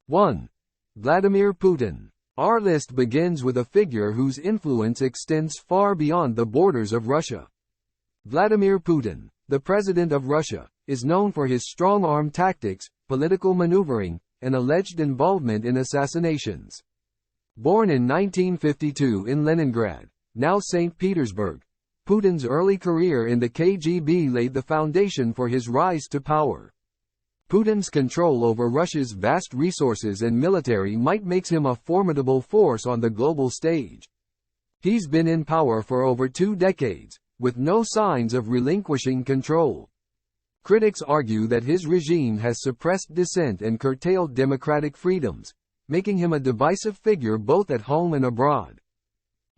1. Vladimir Putin. Our list begins with a figure whose influence extends far beyond the borders of Russia. Vladimir Putin, the president of Russia, is known for his strong-arm tactics, political maneuvering, and alleged involvement in assassinations. Born in 1952 in Leningrad, now St. Petersburg, Putin's early career in the KGB laid the foundation for his rise to power. Putin's control over Russia's vast resources and military might make him a formidable force on the global stage. He's been in power for over 2 decades, with no signs of relinquishing control. Critics argue that his regime has suppressed dissent and curtailed democratic freedoms, making him a divisive figure both at home and abroad.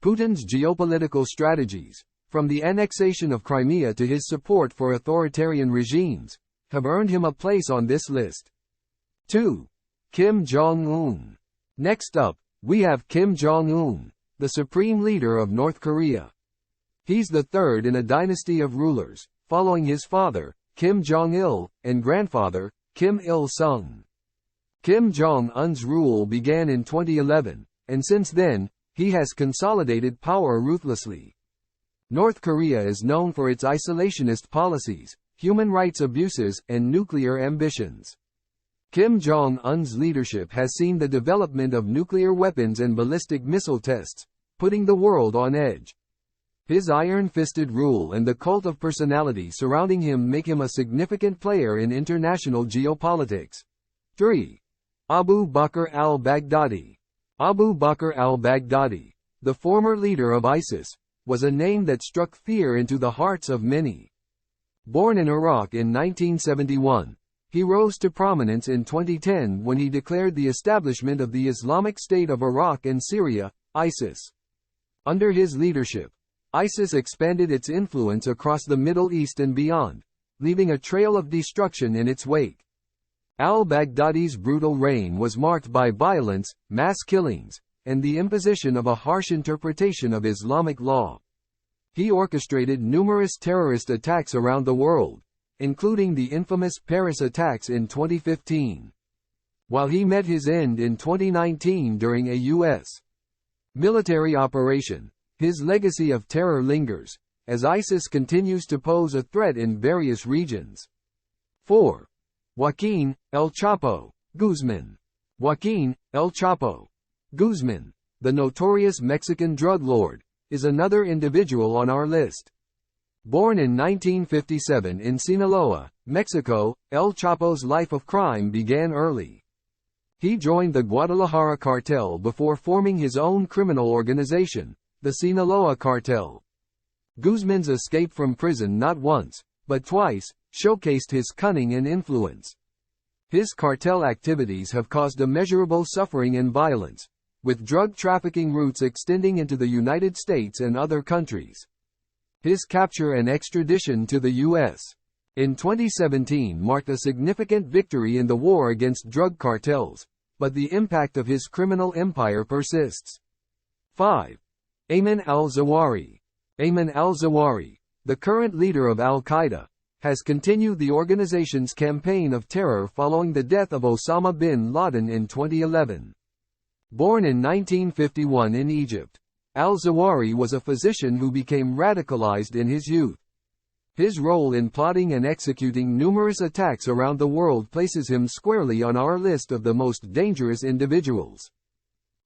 Putin's geopolitical strategies, from the annexation of Crimea to his support for authoritarian regimes, have earned him a place on this list. 2. Kim Jong-un. Next up, we have Kim Jong-un, the supreme leader of North Korea. He's the third in a dynasty of rulers, following his father, Kim Jong-il, and grandfather, Kim Il-sung. Kim Jong-un's rule began in 2011, and since then, he has consolidated power ruthlessly. North Korea is known for its isolationist policies, human rights abuses, and nuclear ambitions. Kim Jong-un's leadership has seen the development of nuclear weapons and ballistic missile tests, putting the world on edge. His iron-fisted rule and the cult of personality surrounding him make him a significant player in international geopolitics. 3. Abu Bakr al-Baghdadi. Abu Bakr al-Baghdadi, the former leader of ISIS, was a name that struck fear into the hearts of many. Born in Iraq in 1971, he rose to prominence in 2010 when he declared the establishment of the Islamic State of Iraq and Syria, ISIS. Under his leadership, ISIS expanded its influence across the Middle East and beyond, leaving a trail of destruction in its wake. Al-Baghdadi's brutal reign was marked by violence, mass killings, and the imposition of a harsh interpretation of Islamic law. He orchestrated numerous terrorist attacks around the world, including the infamous Paris attacks in 2015. While he met his end in 2019 during a U.S. military operation, his legacy of terror lingers, as ISIS continues to pose a threat in various regions. 4. Joaquin El Chapo Guzman. Joaquin El Chapo Guzman, the notorious Mexican drug lord, is another individual on our list. Born in 1957 in Sinaloa, Mexico, El Chapo's life of crime began early. He joined the Guadalajara cartel before forming his own criminal organization, the Sinaloa Cartel. Guzman's escape from prison not once, but twice, showcased his cunning and influence. His cartel activities have caused immeasurable suffering and violence, with drug trafficking routes extending into the United States and other countries. His capture and extradition to the U.S. in 2017 marked a significant victory in the war against drug cartels, but the impact of his criminal empire persists. 5. Ayman al-Zawahiri. Ayman al-Zawahiri, the current leader of al-Qaeda, has continued the organization's campaign of terror following the death of Osama bin Laden in 2011. Born in 1951 in Egypt, al-Zawahiri was a physician who became radicalized in his youth. His role in plotting and executing numerous attacks around the world places him squarely on our list of the most dangerous individuals.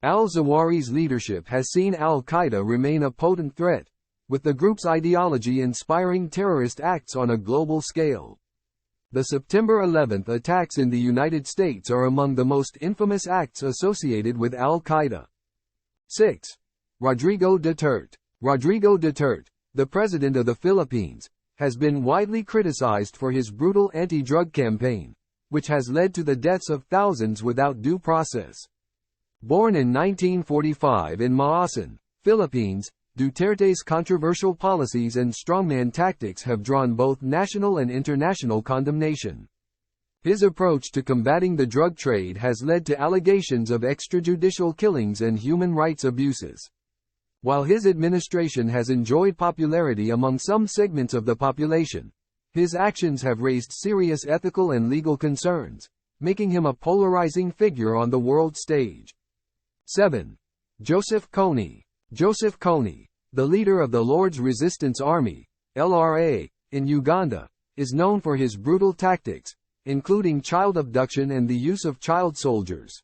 Al-Zawahiri's leadership has seen al-Qaeda remain a potent threat, with the group's ideology inspiring terrorist acts on a global scale. The September 11 attacks in the United States are among the most infamous acts associated with al-Qaeda. 6. Rodrigo Duterte. Rodrigo Duterte, the president of the Philippines, has been widely criticized for his brutal anti-drug campaign, which has led to the deaths of thousands without due process. Born in 1945 in Maasin, Philippines, Duterte's controversial policies and strongman tactics have drawn both national and international condemnation. His approach to combating the drug trade has led to allegations of extrajudicial killings and human rights abuses. While his administration has enjoyed popularity among some segments of the population, his actions have raised serious ethical and legal concerns, making him a polarizing figure on the world stage. 7. Joseph Kony. Joseph Kony, the leader of the Lord's Resistance Army, LRA, in Uganda, is known for his brutal tactics, including child abduction and the use of child soldiers.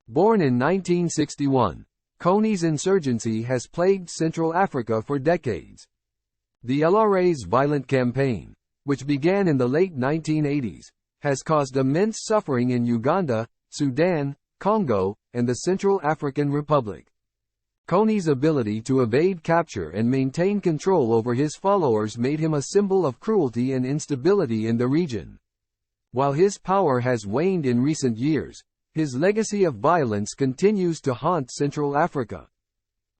Born in 1961, Kony's insurgency has plagued Central Africa for decades. The LRA's violent campaign, which began in the late 1980s, has caused immense suffering in Uganda, Sudan, Congo, and the Central African Republic. Kony's ability to evade capture and maintain control over his followers made him a symbol of cruelty and instability in the region. While his power has waned in recent years, his legacy of violence continues to haunt Central Africa.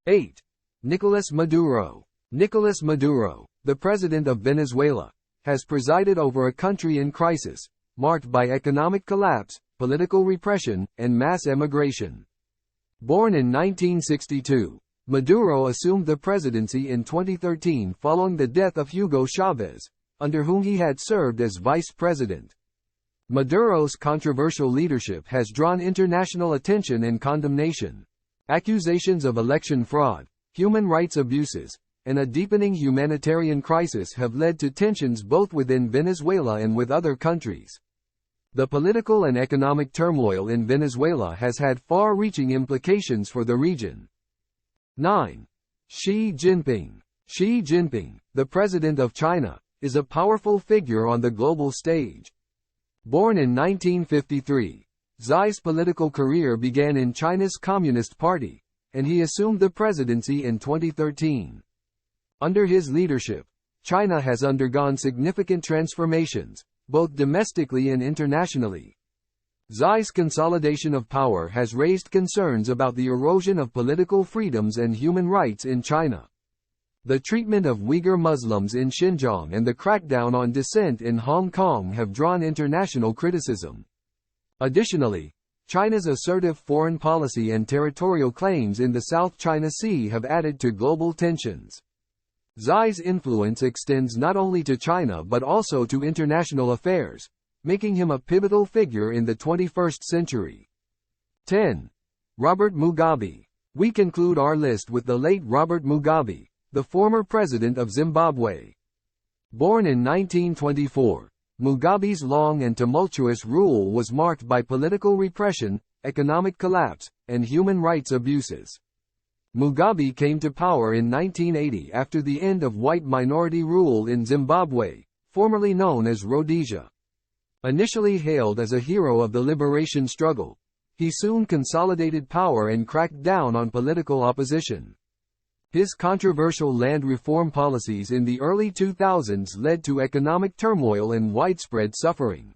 8. Nicolas Maduro. Nicolas Maduro, the president of Venezuela, has presided over a country in crisis, marked by economic collapse, political repression, and mass emigration. Born in 1962, Maduro assumed the presidency in 2013 following the death of Hugo Chavez, under whom he had served as vice president. Maduro's controversial leadership has drawn international attention and condemnation. Accusations of election fraud, human rights abuses, and a deepening humanitarian crisis have led to tensions both within Venezuela and with other countries. The political and economic turmoil in Venezuela has had far-reaching implications for the region. 9. Xi Jinping. Xi Jinping, the president of China, is a powerful figure on the global stage. Born in 1953, Xi's political career began in China's Communist Party, and he assumed the presidency in 2013. Under his leadership, China has undergone significant transformations, both domestically and internationally. Xi's consolidation of power has raised concerns about the erosion of political freedoms and human rights in China. The treatment of Uyghur Muslims in Xinjiang and the crackdown on dissent in Hong Kong have drawn international criticism. Additionally, China's assertive foreign policy and territorial claims in the South China Sea have added to global tensions. Xi's influence extends not only to China but also to international affairs, making him a pivotal figure in the 21st century. 10. Robert Mugabe. We conclude our list with the late Robert Mugabe, the former president of Zimbabwe. Born in 1924, Mugabe's long and tumultuous rule was marked by political repression, economic collapse, and human rights abuses. Mugabe came to power in 1980 after the end of white minority rule in Zimbabwe, formerly known as Rhodesia. Initially hailed as a hero of the liberation struggle, he soon consolidated power and cracked down on political opposition. His controversial land reform policies in the early 2000s led to economic turmoil and widespread suffering.